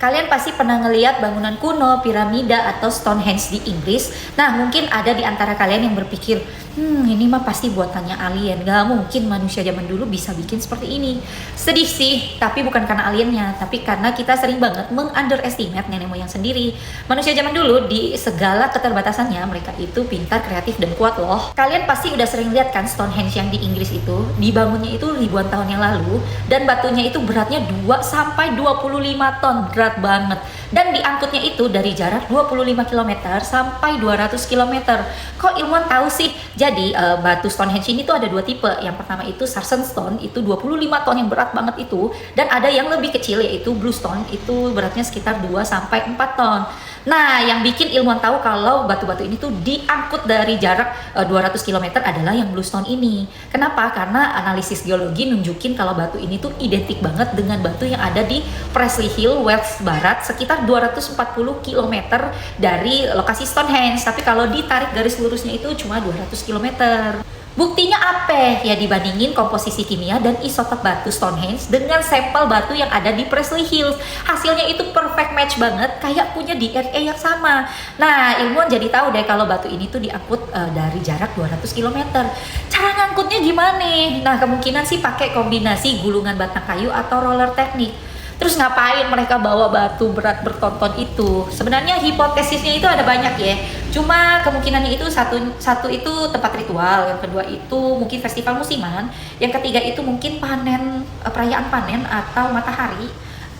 Kalian pasti pernah ngeliat bangunan kuno, piramida, atau Stonehenge di Inggris. Nah, mungkin ada di antara kalian yang berpikir, ini mah pasti buatannya alien. Gak mungkin manusia zaman dulu bisa bikin seperti ini. Sedih sih, tapi bukan karena aliennya, tapi karena kita sering banget meng-underestimate nenek moyang sendiri. Manusia zaman dulu di segala keterbatasannya, mereka itu pintar, kreatif, dan kuat loh. Kalian pasti udah sering lihat kan Stonehenge yang di Inggris itu, dibangunnya itu ribuan tahun yang lalu, dan batunya itu beratnya 2-25 ton, berat banget. Dan diangkutnya itu dari jarak 25 km sampai 200 km. Kok ilmuwan tahu sih? Jadi batu Stonehenge ini tuh ada dua tipe. Yang pertama itu Sarsen Stone, itu 25 ton yang berat banget itu. Dan ada yang lebih kecil yaitu Blue Stone, itu beratnya sekitar 2-4 ton. Nah, yang bikin ilmuwan tahu kalau batu-batu ini tuh diangkut dari jarak 200 km adalah yang Bluestone ini. Kenapa? Karena analisis geologi nunjukin kalau batu ini tuh identik banget dengan batu yang ada di Presely Hill, Wales Barat, sekitar 240 km dari lokasi Stonehenge. Tapi kalau ditarik garis lurusnya itu cuma 200 km. Buktinya apa? Ya dibandingin komposisi kimia dan isotop batu Stonehenge dengan sampel batu yang ada di Presely Hills. Hasilnya itu perfect match banget, kayak punya DNA yang sama. Nah, ilmuwan jadi tahu deh kalau batu ini tuh diangkut dari jarak 200 km. Cara ngangkutnya gimana? Nah, kemungkinan sih pakai kombinasi gulungan batang kayu atau roller teknik. Terus ngapain mereka bawa batu berat bertonton itu? Sebenarnya hipotesisnya itu ada banyak ya. Cuma kemungkinannya itu satu itu tempat ritual, yang kedua itu mungkin festival musiman, yang ketiga itu mungkin panen, perayaan panen atau matahari.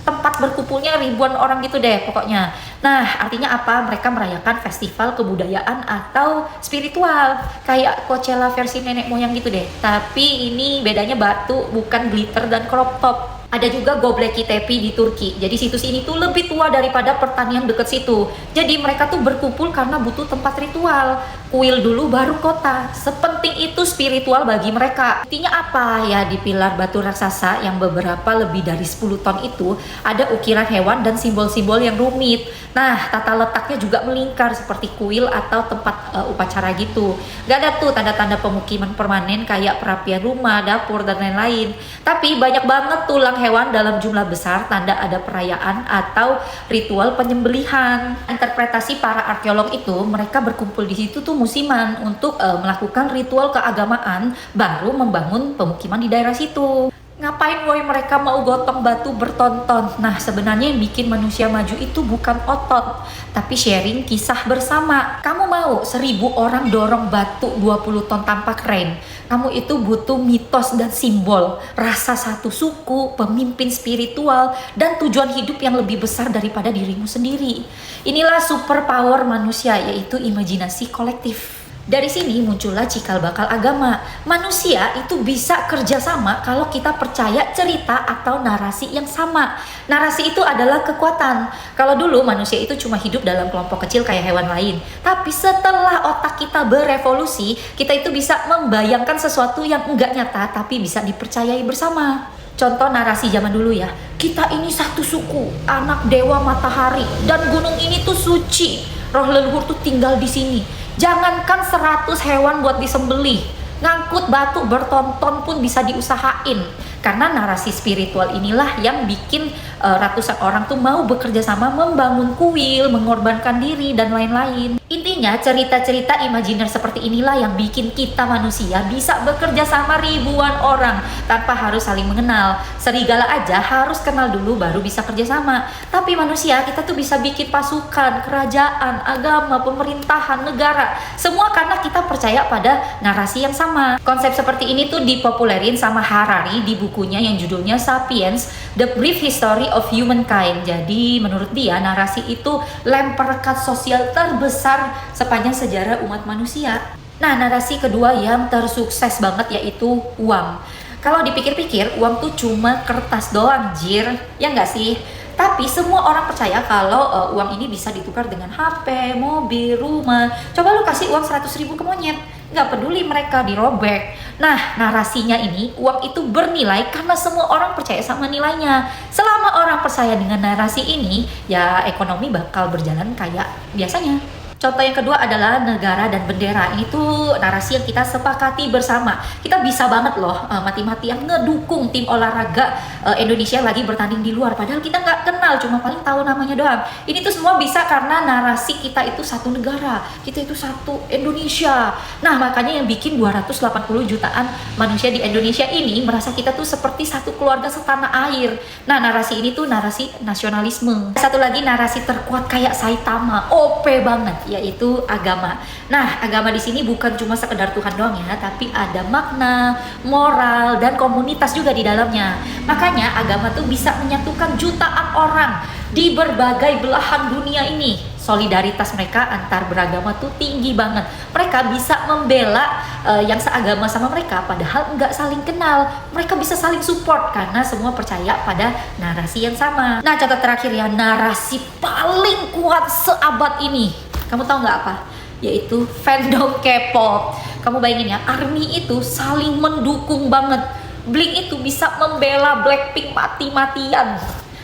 Tempat berkumpulnya ribuan orang gitu deh pokoknya. Nah, artinya apa? Mereka merayakan festival kebudayaan atau spiritual, kayak Coachella versi nenek moyang gitu deh. Tapi ini bedanya batu, bukan glitter dan crop top. Ada juga Göbekli Tepe di Turki. Jadi situs ini tuh lebih tua daripada pertanian deket situ. Jadi mereka tuh berkumpul karena butuh tempat ritual. Kuil dulu baru kota. Sepenting itu spiritual bagi mereka. Intinya apa? Ya di pilar batu raksasa yang beberapa lebih dari 10 ton itu ada ukiran hewan dan simbol-simbol yang rumit. Nah, tata letaknya juga melingkar seperti kuil atau tempat upacara gitu. Gak ada tuh tanda-tanda pemukiman permanen kayak perapian rumah, dapur, dan lain-lain. Tapi banyak banget tulang hewan dalam jumlah besar, tanda ada perayaan atau ritual penyembelihan. Interpretasi para arkeolog itu, mereka berkumpul di situ tuh musiman untuk melakukan ritual keagamaan, baru membangun pemukiman di daerah situ. Ngapain woi mereka mau gotong batu bertonton? Nah, sebenarnya yang bikin manusia maju itu bukan otot, tapi sharing kisah bersama. Kamu mau 1000 orang dorong batu 20 ton tanpa kren? Kamu itu butuh mitos dan simbol, rasa satu suku, pemimpin spiritual, dan tujuan hidup yang lebih besar daripada dirimu sendiri. Inilah superpower manusia, yaitu imajinasi kolektif. Dari sini muncullah cikal bakal agama. Manusia itu bisa kerjasama kalau kita percaya cerita atau narasi yang sama. Narasi itu adalah kekuatan. Kalau dulu manusia itu cuma hidup dalam kelompok kecil kayak hewan lain. Tapi setelah otak kita berevolusi, kita itu bisa membayangkan sesuatu yang enggak nyata tapi bisa dipercayai bersama. Contoh narasi zaman dulu ya, kita ini satu suku, anak dewa matahari, dan gunung ini tuh suci. Roh leluhur tuh tinggal di sini. Jangankan 100 hewan buat disembelih, ngangkut batu bertonton pun bisa diusahain. Karena narasi spiritual inilah yang bikin ratusan orang tuh mau bekerja sama membangun kuil, mengorbankan diri, dan lain-lain. Intinya cerita-cerita imajiner seperti inilah yang bikin kita manusia bisa bekerja sama ribuan orang tanpa harus saling mengenal. Serigala aja harus kenal dulu baru bisa kerja sama. Tapi manusia kita tuh bisa bikin pasukan, kerajaan, agama, pemerintahan, negara. Semua karena kita percaya pada narasi yang sama. Konsep seperti ini tuh dipopulerin sama Harari di bukunya yang judulnya Sapiens, The Brief History of Humankind. Jadi menurut dia narasi itu lem perekat sosial terbesar sepanjang sejarah umat manusia. Nah, narasi kedua yang tersukses banget yaitu uang. Kalau dipikir-pikir, uang tuh cuma kertas doang, jir. Ya nggak sih? Tapi semua orang percaya kalau uang ini bisa ditukar dengan HP, mobil, rumah. Coba lu kasih uang 100.000 ke monyet, nggak peduli mereka dirobek. Nah, narasinya ini, uang itu bernilai karena semua orang percaya sama nilainya. Selama orang percaya dengan narasi ini, ya ekonomi bakal berjalan kayak biasanya. Contoh yang kedua adalah negara dan bendera. Ini tuh narasi yang kita sepakati bersama. Kita bisa banget loh mati-matian ngedukung tim olahraga Indonesia lagi bertanding di luar. Padahal kita nggak kenal, cuma paling tahu namanya doang. Ini tuh semua bisa karena narasi kita itu satu negara, kita itu satu Indonesia. Nah makanya yang bikin 280 jutaan manusia di Indonesia ini merasa kita tuh seperti satu keluarga setanah air. Nah narasi ini tuh narasi nasionalisme. Satu lagi narasi terkuat kayak Saitama, OP banget, yaitu agama. Nah, agama di sini bukan cuma sekedar Tuhan doang ya, tapi ada makna, moral, dan komunitas juga di dalamnya. Makanya agama tuh bisa menyatukan jutaan orang di berbagai belahan dunia ini. Solidaritas mereka antar beragama tuh tinggi banget. Mereka bisa membela yang seagama sama mereka, padahal nggak saling kenal. Mereka bisa saling support karena semua percaya pada narasi yang sama. Nah, contoh terakhir ya, narasi paling kuat seabad ini. Kamu tahu nggak apa? Yaitu fandom K-pop. Kamu bayangin ya, ARMY itu saling mendukung banget. Blink itu bisa membela Blackpink mati-matian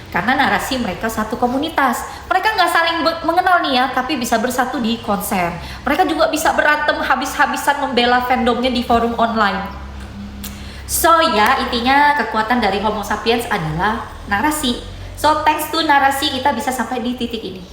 karena narasi mereka satu komunitas. Mereka nggak saling mengenal nih ya, tapi bisa bersatu di konser. Mereka juga bisa berantem habis-habisan membela fandomnya di forum online. So ya, intinya kekuatan dari Homo sapiens adalah narasi. So thanks to narasi kita bisa sampai di titik ini.